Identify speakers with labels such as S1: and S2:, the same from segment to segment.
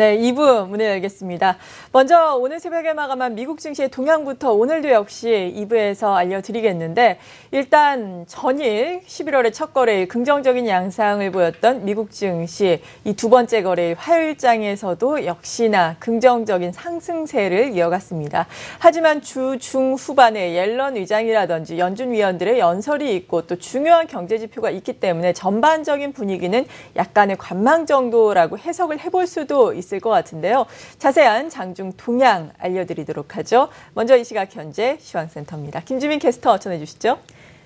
S1: 네, 2부 문을 열겠습니다. 먼저 오늘 새벽에 마감한 미국 증시의 동향부터 오늘도 역시 2부에서 알려드리겠는데 일단 전일 11월의 첫 거래일 긍정적인 양상을 보였던 미국 증시 이 두 번째 거래일 화요일장에서도 역시나 긍정적인 상승세를 이어갔습니다. 하지만 주 중후반에 옐런 의장이라든지 연준 위원들의 연설이 있고 또 중요한 경제 지표가 있기 때문에 전반적인 분위기는 약간의 관망 정도라고 해석을 해볼 수도 있을 것 같은데요. 자세한 장중 동향 알려드리도록 하죠. 먼저 이 시각 현재 시황센터입니다. 김주민 캐스터 전해주시죠.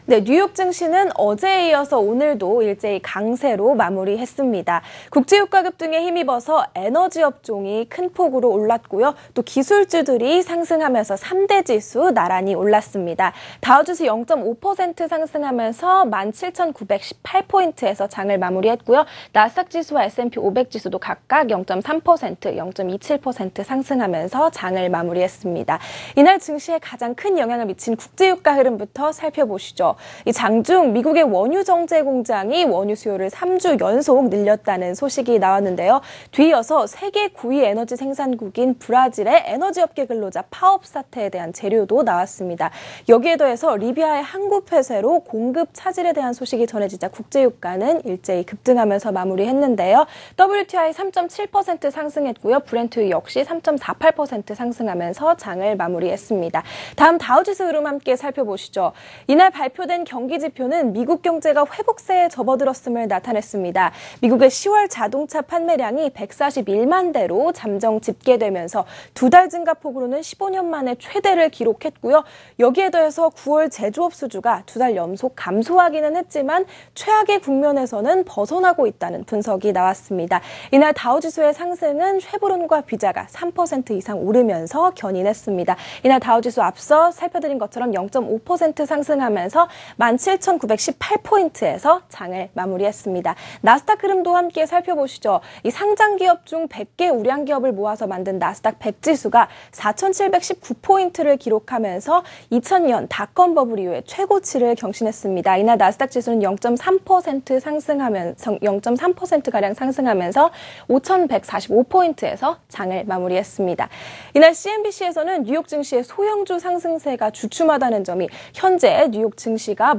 S2: 네, 뉴욕 증시는 어제에 이어서 오늘도 일제히 강세로 마무리했습니다. 국제유가 급등에 힘입어서 에너지 업종이 큰 폭으로 올랐고요. 또 기술주들이 상승하면서 3대 지수 나란히 올랐습니다. 다우지수 0.5% 상승하면서 17,918포인트에서 장을 마무리했고요. 나스닥 지수와 S&P 500 지수도 각각 0.3%, 0.27% 상승하면서 장을 마무리했습니다. 이날 증시에 가장 큰 영향을 미친 국제유가 흐름부터 살펴보시죠. 이 장중 미국의 원유 정제 공장이 원유 수요를 3주 연속 늘렸다는 소식이 나왔는데요. 뒤이어서 세계 9위 에너지 생산국인 브라질의 에너지 업계 근로자 파업 사태에 대한 재료도 나왔습니다. 여기에 더해서 리비아의 항구 폐쇄로 공급 차질에 대한 소식이 전해지자 국제유가는 일제히 급등하면서 마무리했는데요. WTI 3.7% 상승했고요. 브렌트 역시 3.48% 상승하면서 장을 마무리했습니다. 다음 다우지수 흐름 함께 살펴보시죠. 이날 발표된 경기 지표는 미국 경제가 회복세에 접어들었음을 나타냈습니다. 미국의 10월 자동차 판매량이 141만 대로 잠정 집계되면서 두 달 증가폭으로는 15년 만에 최대를 기록했고요. 여기에 더해서 9월 제조업 수주가 두 달 연속 감소하기는 했지만 최악의 국면에서는 벗어나고 있다는 분석이 나왔습니다. 이날 다우지수의 상승은 쉐보론과 비자가 3% 이상 오르면서 견인했습니다. 이날 다우지수 앞서 살펴드린 것처럼 0.5% 상승하면서 17,918포인트에서 장을 마무리했습니다. 나스닥 흐름도 함께 살펴보시죠. 이 상장 기업 중 100개 우량 기업을 모아서 만든 나스닥 100 지수가 4,719포인트를 기록하면서 2000년 닷컴 버블 이후에 최고치를 경신했습니다. 이날 나스닥 지수는 0.3% 상승하면서 0.3%가량 상승하면서 5,145포인트에서 장을 마무리했습니다. 이날 CNBC에서는 뉴욕 증시의 소형주 상승세가 주춤하다는 점이 현재 뉴욕 증시가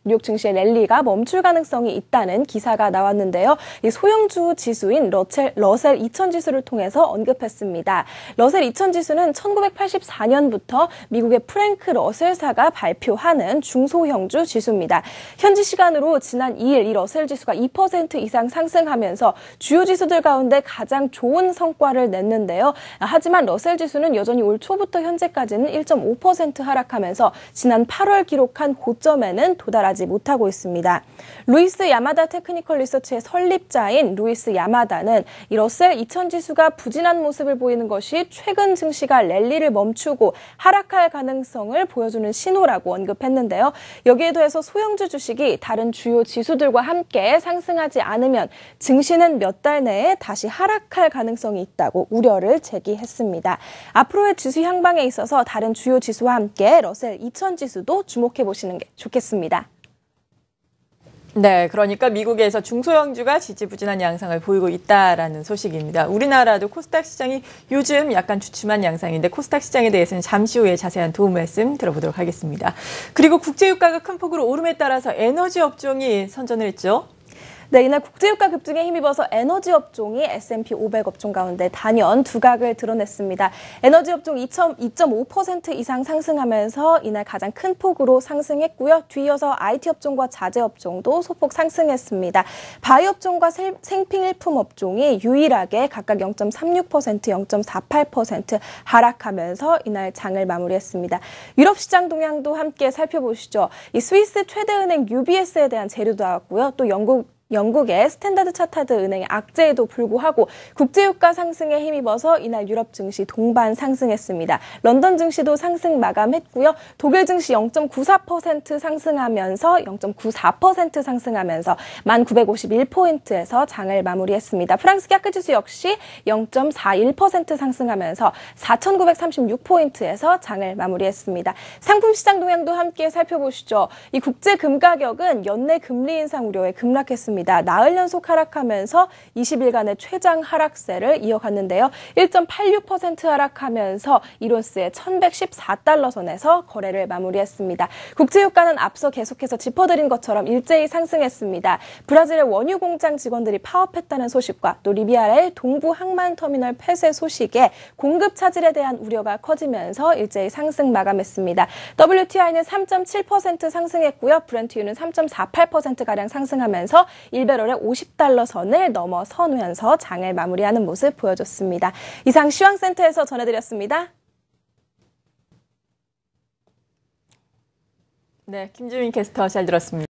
S2: 뉴욕 증시의 랠리가 멈출 가능성이 있다는 기사가 나왔는데요. 이 소형주 지수인 러셀 2000 지수를 통해서 언급했습니다. 러셀 2000 지수는 1984년부터 미국의 프랭크 러셀사가 발표하는 중소형주 지수입니다. 현지 시간으로 지난 2일 이 러셀 지수가 2% 이상 상승하면서 주요 지수들 가운데 가장 좋은 성과를 냈는데요. 하지만 러셀 지수는 여전히 올 초부터 현재까지는 1.5% 하락하면서 지난 8월 기록한 고점에는 도달하지 못하고 있습니다. 루이스 야마다 테크니컬 리서치의 설립자인 루이스 야마다는 이 러셀 2000 지수가 부진한 모습을 보이는 것이 최근 증시가 랠리를 멈추고 하락할 가능성을 보여주는 신호라고 언급했는데요. 여기에 더해서 소형주 주식이 다른 주요 지수들과 함께 상승하지 않으면 증시는 몇 달 내에 다시 하락할 가능성이 있다고 우려를 제기했습니다. 앞으로의 지수 향방에 있어서 다른 주요 지수와 함께 러셀 2000 지수도 주목해 보시는 게 좋겠습니다.
S1: 네, 그러니까 미국에서 중소형주가 지지부진한 양상을 보이고 있다라는 소식입니다. 우리나라도 코스닥 시장이 요즘 약간 주춤한 양상인데 코스닥 시장에 대해서는 잠시 후에 자세한 도움 말씀 들어보도록 하겠습니다. 그리고 국제유가가 큰 폭으로 오름에 따라서 에너지 업종이 선전을 했죠.
S2: 네, 이날 국제유가 급등에 힘입어서 에너지 업종이 S&P 500 업종 가운데 단연 두각을 드러냈습니다. 에너지 업종 2.5% 이상 상승하면서 이날 가장 큰 폭으로 상승했고요. 뒤이어서 IT 업종과 자재 업종도 소폭 상승했습니다. 바이오 업종과 생필품 업종이 유일하게 각각 0.36%, 0.48% 하락하면서 이날 장을 마무리했습니다. 유럽 시장 동향도 함께 살펴보시죠. 이 스위스 최대은행 UBS에 대한 재료도 나왔고요. 또 영국의 스탠다드 차타드 은행의 악재에도 불구하고 국제유가 상승에 힘입어서 이날 유럽 증시 동반 상승했습니다. 런던 증시도 상승 마감했고요. 독일 증시 0.94% 상승하면서 0.94% 상승하면서 1951포인트에서 장을 마무리했습니다. 프랑스 CAC 지수 역시 0.41% 상승하면서 4,936포인트에서 장을 마무리했습니다. 상품 시장 동향도 함께 살펴보시죠. 이 국제 금 가격은 연내 금리 인상 우려에 급락했습니다. 마감했습니다. 나흘 연속 하락하면서 20일간의 최장 하락세를 이어갔는데요. 1.86% 하락하면서 이론스의 1114달러 선에서 거래를 마무리했습니다. 국제유가는 앞서 계속해서 짚어드린 것처럼 일제히 상승했습니다. 브라질의 원유 공장 직원들이 파업했다는 소식과 또 리비아의 동부 항만터미널 폐쇄 소식에 공급 차질에 대한 우려가 커지면서 일제히 상승 마감했습니다. WTI는 3.7% 상승했고요. 브렌트유는 3.48%가량 상승하면서 1배럴의 50달러 선을 넘어서면서 장을 마무리하는 모습 보여줬습니다. 이상 시황센터에서 전해드렸습니다.
S1: 네, 김주민 캐스터 잘 들었습니다.